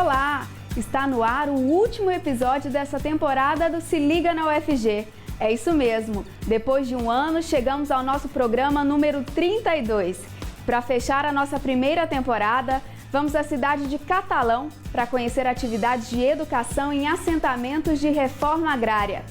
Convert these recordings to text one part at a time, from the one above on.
Olá! Está no ar o último episódio dessa temporada do Se Liga na UFG. É isso mesmo, depois de um ano chegamos ao nosso programa número 32. Para fechar a nossa primeira temporada, vamos à cidade de Catalão para conhecer atividades de educação em assentamentos de reforma agrária.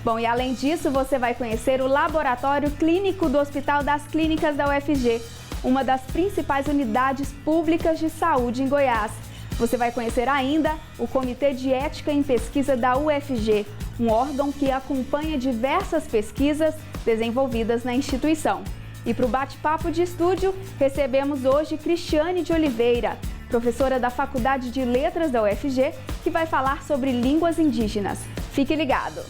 Bom, e além disso, você vai conhecer o Laboratório Clínico do Hospital das Clínicas da UFG, uma das principais unidades públicas de saúde em Goiás. Você vai conhecer ainda o Comitê de Ética em Pesquisa da UFG, um órgão que acompanha diversas pesquisas desenvolvidas na instituição. E para o bate-papo de estúdio, recebemos hoje Cristiane de Oliveira, professora da Faculdade de Letras da UFG, que vai falar sobre línguas indígenas. Fique ligado!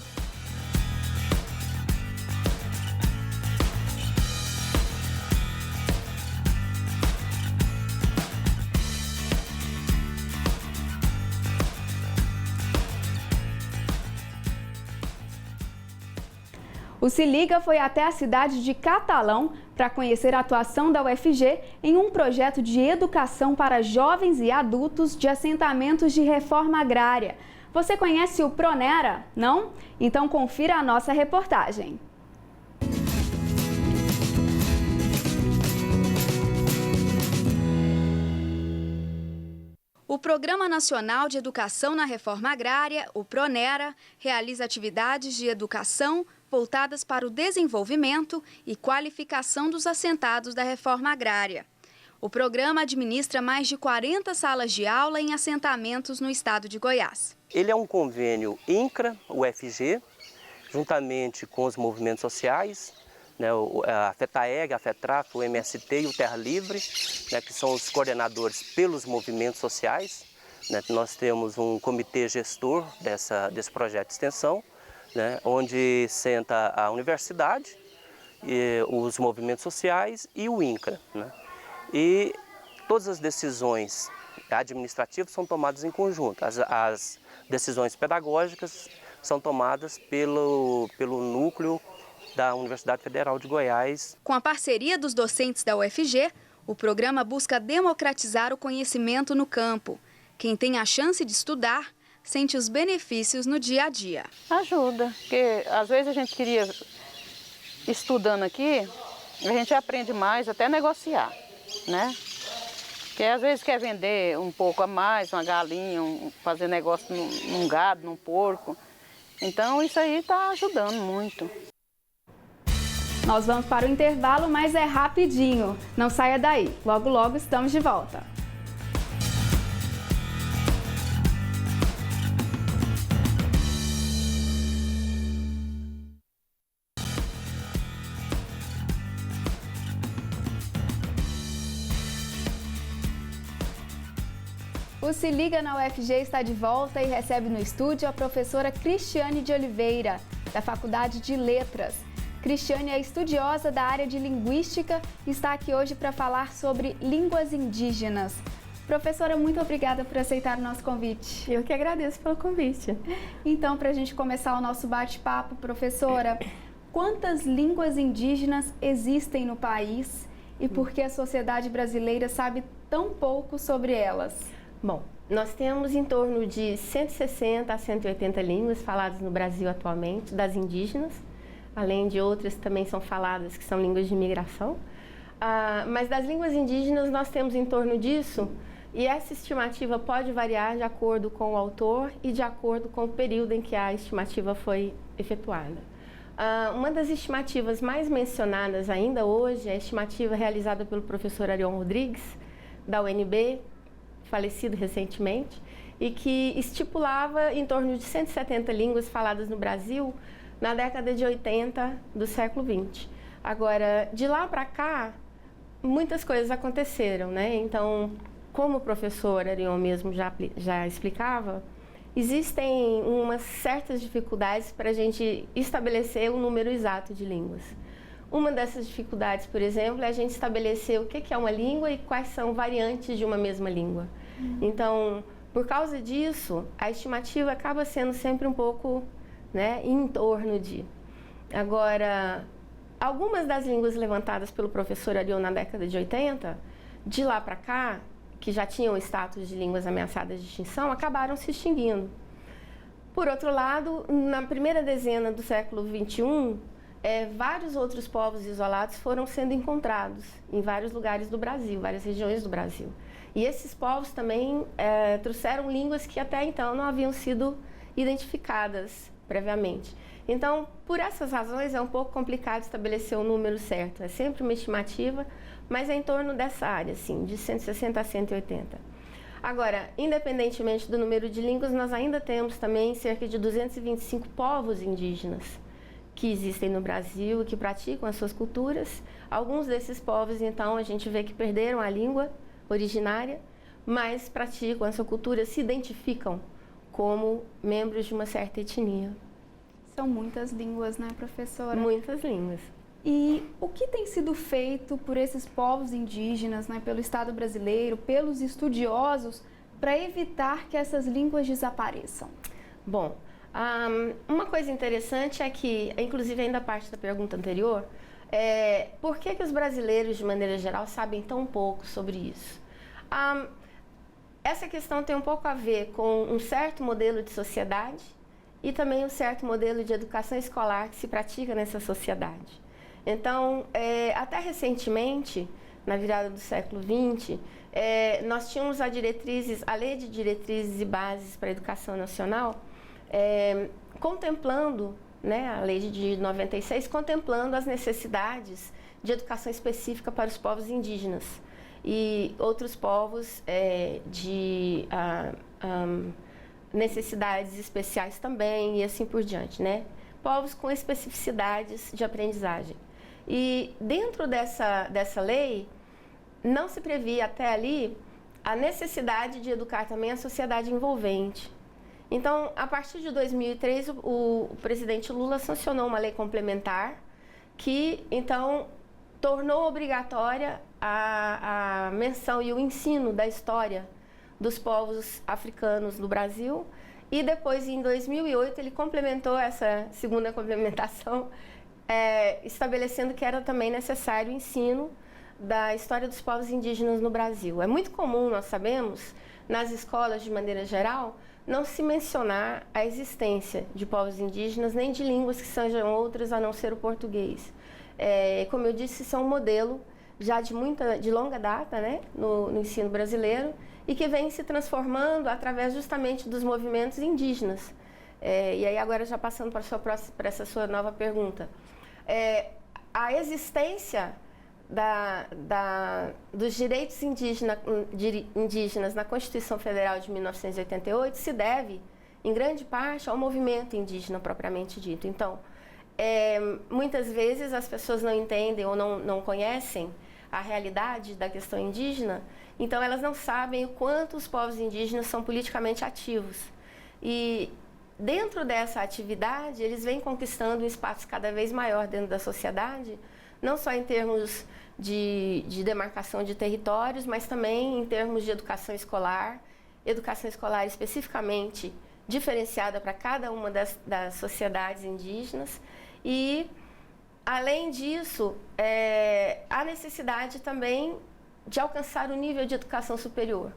O Se Liga foi até a cidade de Catalão para conhecer a atuação da UFG em um projeto de educação para jovens e adultos de assentamentos de reforma agrária. Você conhece o Pronera, não? Então confira a nossa reportagem. O Programa Nacional de Educação na Reforma Agrária, o Pronera, realiza atividades de educação voltadas para o desenvolvimento e qualificação dos assentados da reforma agrária. O programa administra mais de 40 salas de aula em assentamentos no estado de Goiás. Ele é um convênio INCRA-UFG, juntamente com os movimentos sociais, né, a FETAEG, a FETRAF, o MST e o Terra Livre, né, que são os coordenadores pelos movimentos sociais. Né, nós temos um comitê gestor desse projeto de extensão, né, onde senta a universidade, os movimentos sociais e o INCRA. Né? E todas as decisões administrativas são tomadas em conjunto. As decisões pedagógicas são tomadas pelo núcleo da Universidade Federal de Goiás. Com a parceria dos docentes da UFG, o programa busca democratizar o conhecimento no campo. Quem tem a chance de estudar sente os benefícios no dia a dia. Ajuda, porque às vezes a gente queria, estudando aqui, a gente aprende mais até negociar, né? Porque às vezes quer vender um pouco a mais, uma galinha, fazer negócio num gado, num porco. Então isso aí está ajudando muito. Nós vamos para o intervalo, mas é rapidinho. Não saia daí, logo logo estamos de volta. O Se Liga na UFG está de volta e recebe no estúdio a professora Cristiane de Oliveira, da Faculdade de Letras. Cristiane é estudiosa da área de linguística e está aqui hoje para falar sobre línguas indígenas. Professora, muito obrigada por aceitar o nosso convite. Eu que agradeço pelo convite. Então, para a gente começar o nosso bate-papo, professora, quantas línguas indígenas existem no país e por que a sociedade brasileira sabe tão pouco sobre elas? Bom, nós temos em torno de 160 a 180 línguas faladas no Brasil atualmente, das indígenas, além de outras que também são faladas, que são línguas de migração. Mas das línguas indígenas nós temos em torno disso, e essa estimativa pode variar de acordo com o autor e de acordo com o período em que a estimativa foi efetuada. Uma das estimativas mais mencionadas ainda hoje é a estimativa realizada pelo professor Arion Rodrigues, da UNB, falecido recentemente, e que estipulava em torno de 170 línguas faladas no Brasil na década de 80 do século XX. Agora, de lá para cá, muitas coisas aconteceram, né? Então, como o professor Arion mesmo já explicava, existem umas certas dificuldades para a gente estabelecer o número exato de línguas. Uma dessas dificuldades, por exemplo, é a gente estabelecer o que é uma língua e quais são variantes de uma mesma língua. Então, por causa disso, a estimativa acaba sendo sempre um pouco, né, em torno de. Agora, algumas das línguas levantadas pelo professor Arion na década de 80, de lá para cá, que já tinham status de línguas ameaçadas de extinção, acabaram se extinguindo. Por outro lado, na primeira dezena do século XXI, vários outros povos isolados foram sendo encontrados em vários lugares do Brasil, várias regiões do Brasil. E esses povos também trouxeram línguas que até então não haviam sido identificadas previamente. Então, por essas razões, é um pouco complicado estabelecer o número certo. É sempre uma estimativa, mas é em torno dessa área, assim, de 160 a 180. Agora, independentemente do número de línguas, nós ainda temos também cerca de 225 povos indígenas que existem no Brasil e que praticam as suas culturas. Alguns desses povos, então, a gente vê que perderam a língua originária, mas praticam a sua cultura, se identificam como membros de uma certa etnia. São muitas línguas, né, professora? Muitas línguas. E o que tem sido feito por esses povos indígenas, né, pelo Estado brasileiro, pelos estudiosos, para evitar que essas línguas desapareçam? Bom, uma coisa interessante é que, inclusive ainda parte da pergunta anterior, por que os brasileiros, de maneira geral, sabem tão pouco sobre isso? Essa questão tem um pouco a ver com um certo modelo de sociedade e também um certo modelo de educação escolar que se pratica nessa sociedade. Então, até recentemente, na virada do século XX, nós tínhamos a Lei de Diretrizes e Bases para a Educação Nacional, contemplando, né, a Lei de 96, contemplando as necessidades de educação específica para os povos indígenas e outros povos de necessidades especiais também e assim por diante, né? Povos com especificidades de aprendizagem. E dentro dessa lei, não se previa até ali a necessidade de educar também a sociedade envolvente. Então, a partir de 2003, o presidente Lula sancionou uma lei complementar que, então, tornou obrigatória a menção e o ensino da história dos povos africanos no Brasil. E depois, em 2008, ele complementou essa segunda complementação, estabelecendo que era também necessário o ensino da história dos povos indígenas no Brasil. É muito comum, nós sabemos, nas escolas de maneira geral, não se mencionar a existência de povos indígenas, nem de línguas que sejam outras a não ser o português. Como eu disse, isso é um modelo já de longa data, né, no ensino brasileiro, e que vem se transformando através justamente dos movimentos indígenas. E aí agora já passando para essa sua nova pergunta. A existência dos direitos indígenas na Constituição Federal de 1988 se deve, em grande parte, ao movimento indígena propriamente dito. Então, muitas vezes as pessoas não entendem ou não conhecem a realidade da questão indígena, então elas não sabem o quanto os povos indígenas são politicamente ativos. E dentro dessa atividade, eles vêm conquistando um espaço cada vez maior dentro da sociedade, não só em termos de demarcação de territórios, mas também em termos de educação escolar especificamente diferenciada para cada uma das sociedades indígenas. E, além disso, há necessidade também de alcançar o nível de educação superior.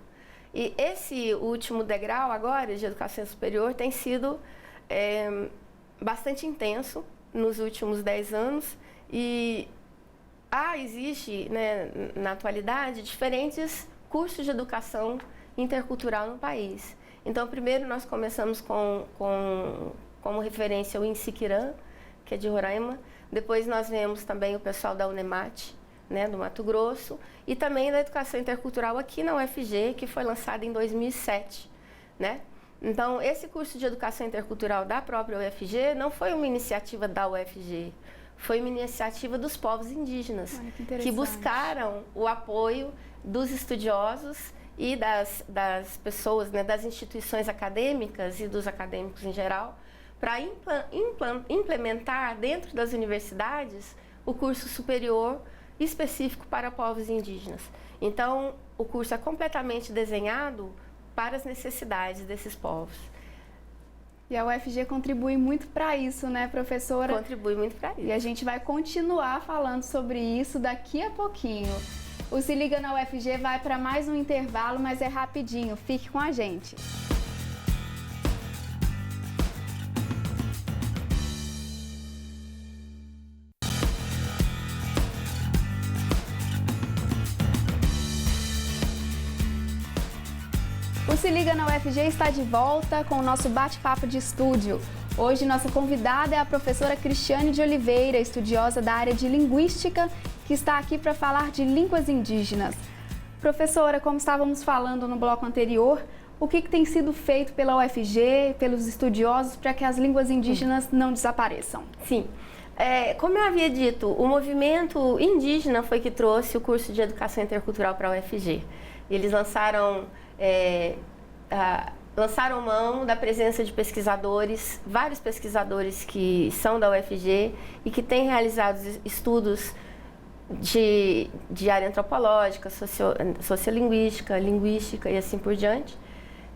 E esse último degrau agora de educação superior tem sido bastante intenso nos últimos 10 anos e existe, né, na atualidade, diferentes cursos de educação intercultural no país. Então, primeiro nós começamos como referência o Insiquirã, que é de Roraima. Depois nós vemos também o pessoal da Unemate, né, do Mato Grosso, e também da educação intercultural aqui na UFG, que foi lançada em 2007, né? Então, esse curso de educação intercultural da própria UFG não foi uma iniciativa da UFG, foi uma iniciativa dos povos indígenas, que buscaram o apoio dos estudiosos e das pessoas, né, das instituições acadêmicas e dos acadêmicos em geral, para implementar dentro das universidades o curso superior específico para povos indígenas. Então, o curso é completamente desenhado para as necessidades desses povos. E a UFG contribui muito para isso, né, professora? Contribui muito para isso. E a gente vai continuar falando sobre isso daqui a pouquinho. O Se Liga na UFG vai para mais um intervalo, mas é rapidinho. Fique com a gente. O Se Liga na UFG está de volta com o nosso bate-papo de estúdio. Hoje, nossa convidada é a professora Cristiane de Oliveira, estudiosa da área de Linguística, que está aqui para falar de línguas indígenas. Professora, como estávamos falando no bloco anterior, o que tem sido feito pela UFG, pelos estudiosos, para que as línguas indígenas não desapareçam? Sim. Como eu havia dito, o movimento indígena foi que trouxe o curso de Educação Intercultural para a UFG. Eles lançaram mão da presença de pesquisadores, vários pesquisadores que são da UFG e que têm realizado estudos de área antropológica, sociolinguística, linguística e assim por diante,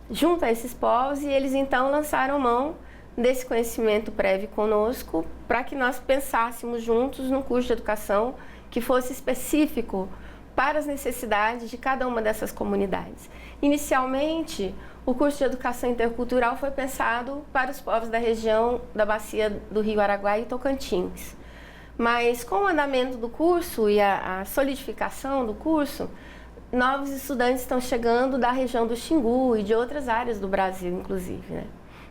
junto a esses povos, e eles então lançaram mão desse conhecimento prévio conosco para que nós pensássemos juntos num curso de educação que fosse específico para as necessidades de cada uma dessas comunidades. Inicialmente, o curso de Educação Intercultural foi pensado para os povos da região da bacia do Rio Araguaia e Tocantins. Mas com o andamento do curso e a solidificação do curso, novos estudantes estão chegando da região do Xingu e de outras áreas do Brasil, inclusive, né?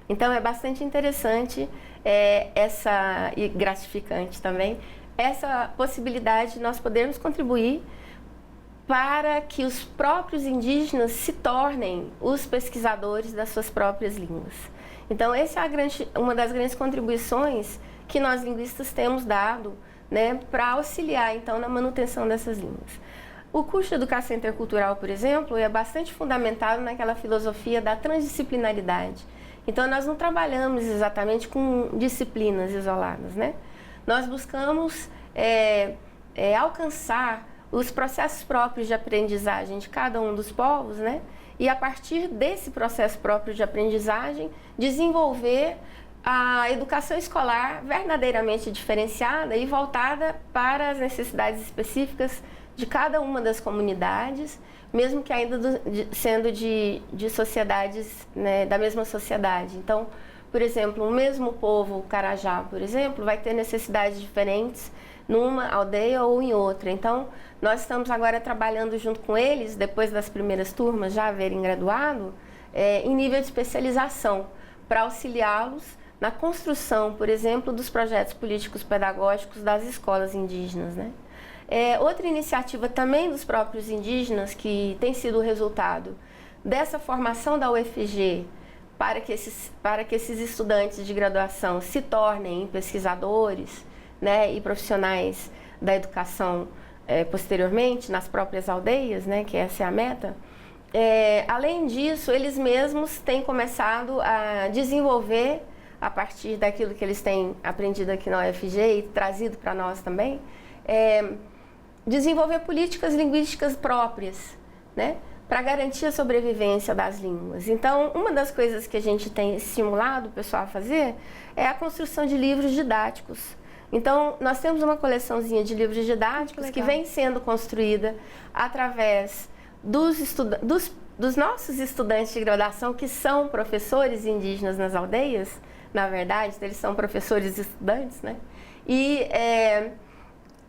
Então é bastante interessante e gratificante também essa possibilidade de nós podermos contribuir para que os próprios indígenas se tornem os pesquisadores das suas próprias línguas. Então, essa é uma das grandes contribuições que nós linguistas temos dado, né, para auxiliar, então, na manutenção dessas línguas. O curso de Educação Intercultural, por exemplo, é bastante fundamentado naquela filosofia da transdisciplinaridade. Então, nós não trabalhamos exatamente com disciplinas isoladas, né? Nós buscamos alcançar os processos próprios de aprendizagem de cada um dos povos, né? E a partir desse processo próprio de aprendizagem, desenvolver a educação escolar verdadeiramente diferenciada e voltada para as necessidades específicas de cada uma das comunidades, mesmo que ainda sendo de sociedades, né, da mesma sociedade. Então, por exemplo, o mesmo povo Carajá, por exemplo, vai ter necessidades diferentes numa aldeia ou em outra. Então, nós estamos agora trabalhando junto com eles, depois das primeiras turmas já haverem graduado, em nível de especialização, para auxiliá-los na construção, por exemplo, dos projetos políticos pedagógicos das escolas indígenas, né? Outra iniciativa também dos próprios indígenas, que tem sido o resultado dessa formação da UFG, para que esses estudantes de graduação se tornem pesquisadores, né, e profissionais da educação posteriormente, nas próprias aldeias, né, que essa é a meta. Além disso, eles mesmos têm começado a desenvolver, a partir daquilo que eles têm aprendido aqui na UFG e trazido para nós também, desenvolver políticas linguísticas próprias, né, para garantir a sobrevivência das línguas. Então, uma das coisas que a gente tem estimulado o pessoal a fazer é a construção de livros didáticos. Então, nós temos uma coleçãozinha de livros didáticos que vem sendo construída através dos nossos estudantes de graduação, que são professores indígenas nas aldeias. Na verdade, eles são professores e estudantes, né? E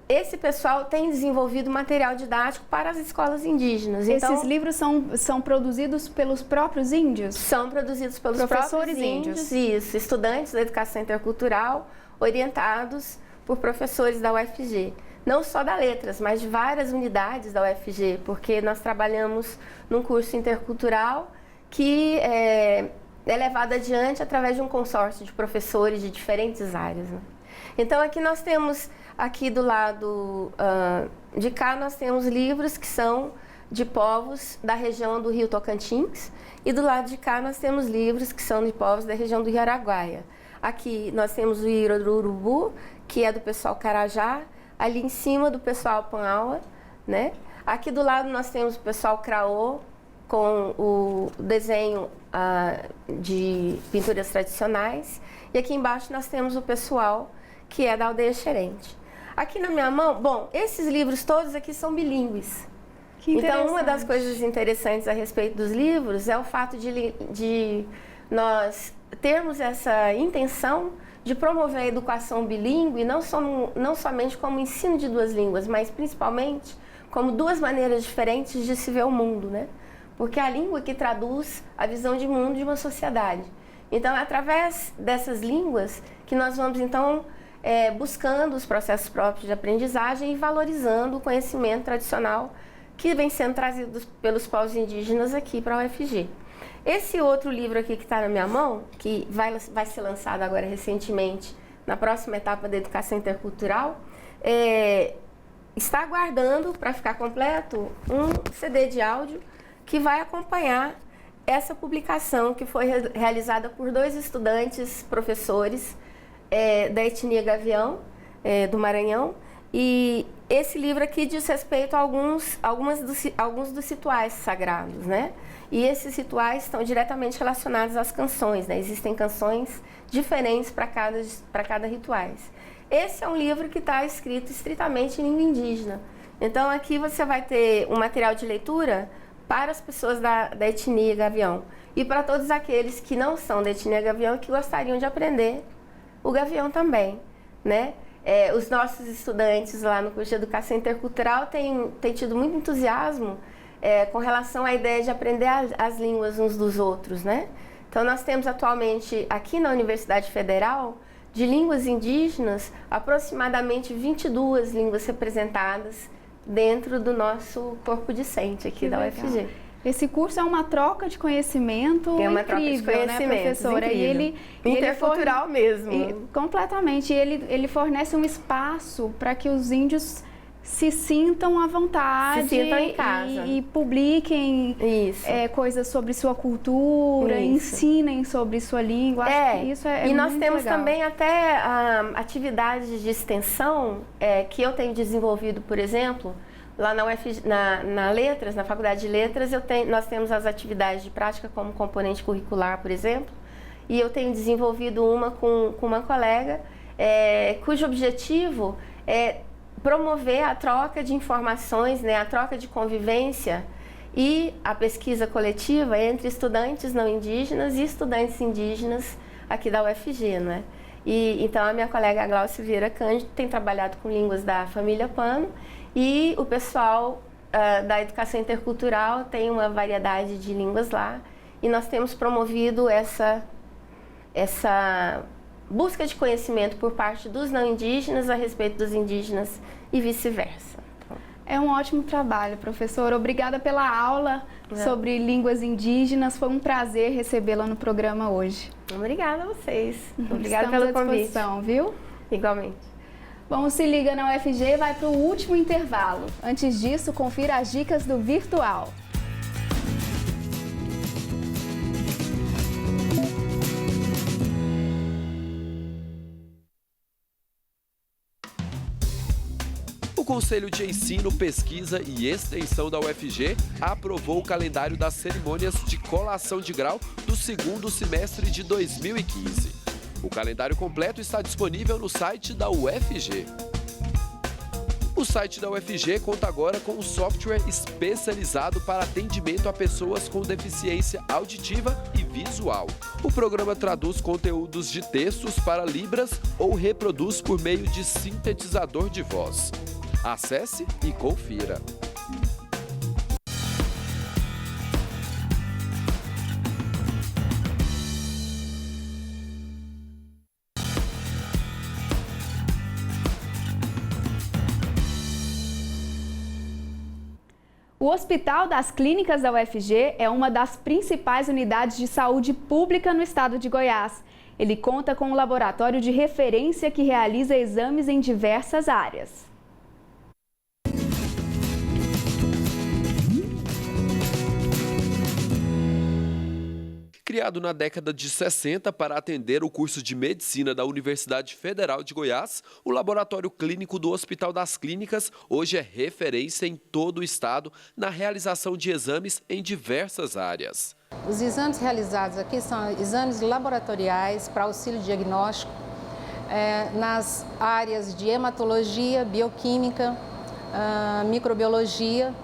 esse pessoal tem desenvolvido material didático para as escolas indígenas. Então, esses livros são produzidos pelos próprios índios? São produzidos pelos professores próprios índios. Isso, estudantes da educação intercultural, orientados por professores da UFG. Não só da Letras, mas de várias unidades da UFG, porque nós trabalhamos num curso intercultural que é levado adiante através de um consórcio de professores de diferentes áreas, né? Então, aqui nós temos, aqui do lado de cá, nós temos livros que são de povos da região do Rio Tocantins, e do lado de cá nós temos livros que são de povos da região do Rio Araguaia. Aqui nós temos o Irorurubu, que é do pessoal Carajá, ali em cima do pessoal Panaua, né? Aqui do lado nós temos o pessoal Craô, com o desenho de pinturas tradicionais, e aqui embaixo nós temos o pessoal que é da aldeia Xerente. Aqui na minha mão, bom, esses livros todos aqui são bilíngues, Então, uma das coisas interessantes a respeito dos livros é o fato de nós termos essa intenção de promover a educação bilíngue, não somente como ensino de duas línguas, mas principalmente como duas maneiras diferentes de se ver o mundo, né? Porque é a língua que traduz a visão de mundo de uma sociedade. Então, é através dessas línguas que nós vamos, então, buscando os processos próprios de aprendizagem e valorizando o conhecimento tradicional que vem sendo trazido pelos povos indígenas aqui para a UFG. Esse outro livro aqui que está na minha mão, que vai ser lançado agora recentemente, na próxima etapa da educação intercultural, está aguardando, para ficar completo, um CD de áudio que vai acompanhar essa publicação que foi realizada por 2 estudantes, professores da etnia Gavião, do Maranhão. E esse livro aqui diz respeito a alguns dos rituais sagrados, né? E esses rituais estão diretamente relacionados às canções, né? Existem canções diferentes para cada rituais. Esse é um livro que está escrito estritamente em língua indígena. Então, aqui você vai ter um material de leitura para as pessoas da etnia Gavião e para todos aqueles que não são da etnia Gavião e que gostariam de aprender o Gavião também, né? Os nossos estudantes lá no curso de Educação Intercultural têm tido muito entusiasmo com relação à ideia de aprender as línguas uns dos outros, né? Então, nós temos atualmente aqui na Universidade Federal, de línguas indígenas, aproximadamente 22 línguas representadas dentro do nosso corpo discente aqui da UFG. Esse curso é uma troca de conhecimento incrível, né, professora? Incrível. Intercultural mesmo. Completamente. Ele fornece um espaço para que os índios se sintam à vontade, se sintam em casa e publiquem coisas sobre sua cultura, ensinem sobre sua língua. Acho que isso é e nós muito temos legal. Também até atividades de extensão que eu tenho desenvolvido, por exemplo, lá na UFG, na Letras, na Faculdade de Letras, nós temos as atividades de prática como componente curricular, por exemplo, e eu tenho desenvolvido uma com uma colega, cujo objetivo é promover a troca de informações, né, a troca de convivência e a pesquisa coletiva entre estudantes não indígenas e estudantes indígenas aqui da UFG, né? E então a minha colega Glaucia Vieira Cândido tem trabalhado com línguas da família Pano e o pessoal da educação intercultural tem uma variedade de línguas lá e nós temos promovido essa busca de conhecimento por parte dos não indígenas a respeito dos indígenas e vice-versa. É um ótimo trabalho, professora. Obrigada pela aula sobre línguas indígenas. Foi um prazer recebê-la no programa hoje. Obrigada a vocês. Obrigada pelo convite. Viu? Igualmente. Bom, Se Liga na UFG vai para o último intervalo. Antes disso, confira as dicas do virtual. O Conselho de Ensino, Pesquisa e Extensão da UFG aprovou o calendário das cerimônias de colação de grau do segundo semestre de 2015. O calendário completo está disponível no site da UFG. O site da UFG conta agora com um software especializado para atendimento a pessoas com deficiência auditiva e visual. O programa traduz conteúdos de textos para libras ou reproduz por meio de sintetizador de voz. Acesse e confira. O Hospital das Clínicas da UFG é uma das principais unidades de saúde pública no estado de Goiás. Ele conta com um laboratório de referência que realiza exames em diversas áreas. Criado na década de 60 para atender o curso de medicina da Universidade Federal de Goiás, o Laboratório Clínico do Hospital das Clínicas hoje é referência em todo o estado na realização de exames em diversas áreas. Os exames realizados aqui são exames laboratoriais para auxílio diagnóstico nas áreas de hematologia, bioquímica, microbiologia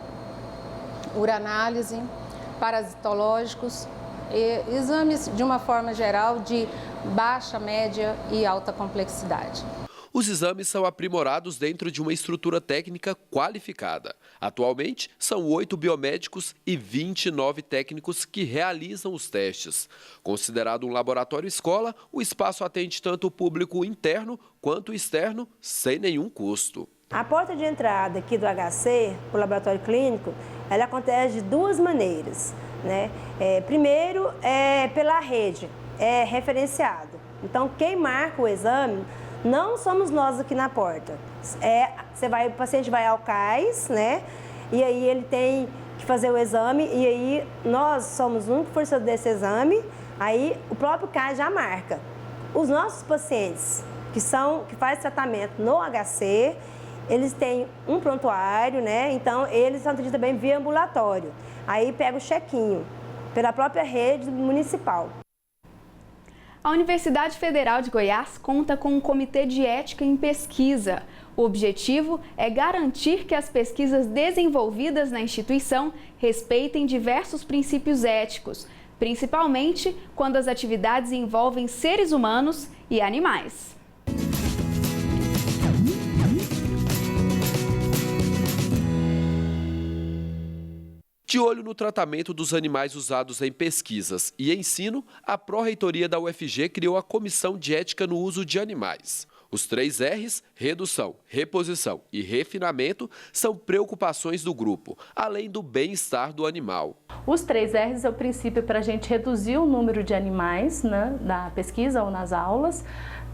uranálise, parasitológicos, e exames de uma forma geral de baixa, média e alta complexidade. Os exames são aprimorados dentro de uma estrutura técnica qualificada. Atualmente, são 8 biomédicos e 29 técnicos que realizam os testes. Considerado um laboratório escola, o espaço atende tanto o público interno quanto externo, sem nenhum custo. A porta de entrada aqui do HC, o laboratório clínico, ela acontece de duas maneiras, né? Primeiro, pela rede, é referenciado. Então, quem marca o exame não somos nós aqui na porta. O paciente vai ao CAIS, né? E aí ele tem que fazer o exame, e aí nós somos o único fornecedor desse exame, aí o próprio CAIS já marca. Os nossos pacientes que fazem tratamento no HC, eles têm um prontuário, né? Então eles são atendidos também via ambulatório. Aí pega o chequinho pela própria rede municipal. A Universidade Federal de Goiás conta com um comitê de ética em pesquisa. O objetivo é garantir que as pesquisas desenvolvidas na instituição respeitem diversos princípios éticos, principalmente quando as atividades envolvem seres humanos e animais. De olho no tratamento dos animais usados em pesquisas e ensino, a Pró-Reitoria da UFG criou a Comissão de Ética no Uso de Animais. Os 3 R's, redução, reposição e refinamento, são preocupações do grupo, além do bem-estar do animal. Os 3 R's é o princípio para a gente reduzir o número de animais, né, na pesquisa ou nas aulas.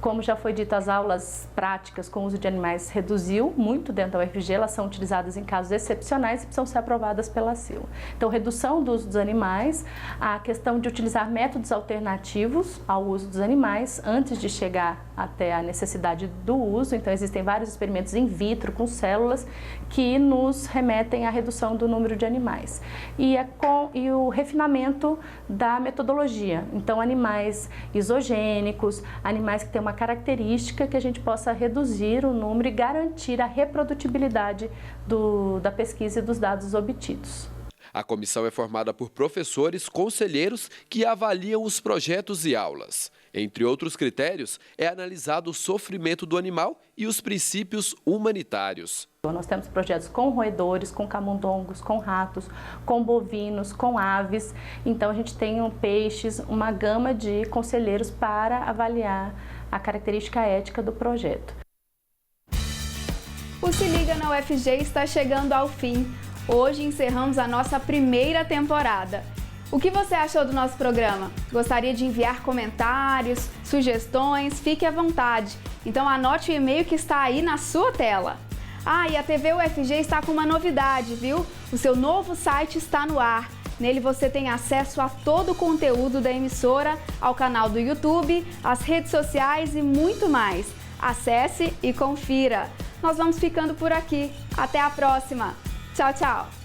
Como já foi dito, as aulas práticas com uso de animais reduziu muito dentro da UFG, elas são utilizadas em casos excepcionais e precisam ser aprovadas pela CIL. Então, redução do uso dos animais, a questão de utilizar métodos alternativos ao uso dos animais antes de chegar até a necessidade do uso. Então, existem vários experimentos in vitro com células que nos remetem à redução do número de animais. E o refinamento da metodologia. Então, animais isogênicos, animais que têm uma característica que a gente possa reduzir o número e garantir a reprodutibilidade da pesquisa e dos dados obtidos. A comissão é formada por professores, conselheiros que avaliam os projetos e aulas. Entre outros critérios, é analisado o sofrimento do animal e os princípios humanitários. Nós temos projetos com roedores, com camundongos, com ratos, com bovinos, com aves. Então a gente tem peixes, uma gama de conselheiros para avaliar a característica ética do projeto. O Se Liga na UFG está chegando ao fim. Hoje encerramos a nossa primeira temporada. O que você achou do nosso programa? Gostaria de enviar comentários, sugestões? Fique à vontade. Então anote o e-mail que está aí na sua tela. E a TV UFG está com uma novidade, viu? O seu novo site está no ar. Nele você tem acesso a todo o conteúdo da emissora, ao canal do YouTube, às redes sociais e muito mais. Acesse e confira. Nós vamos ficando por aqui. Até a próxima. Tchau, tchau.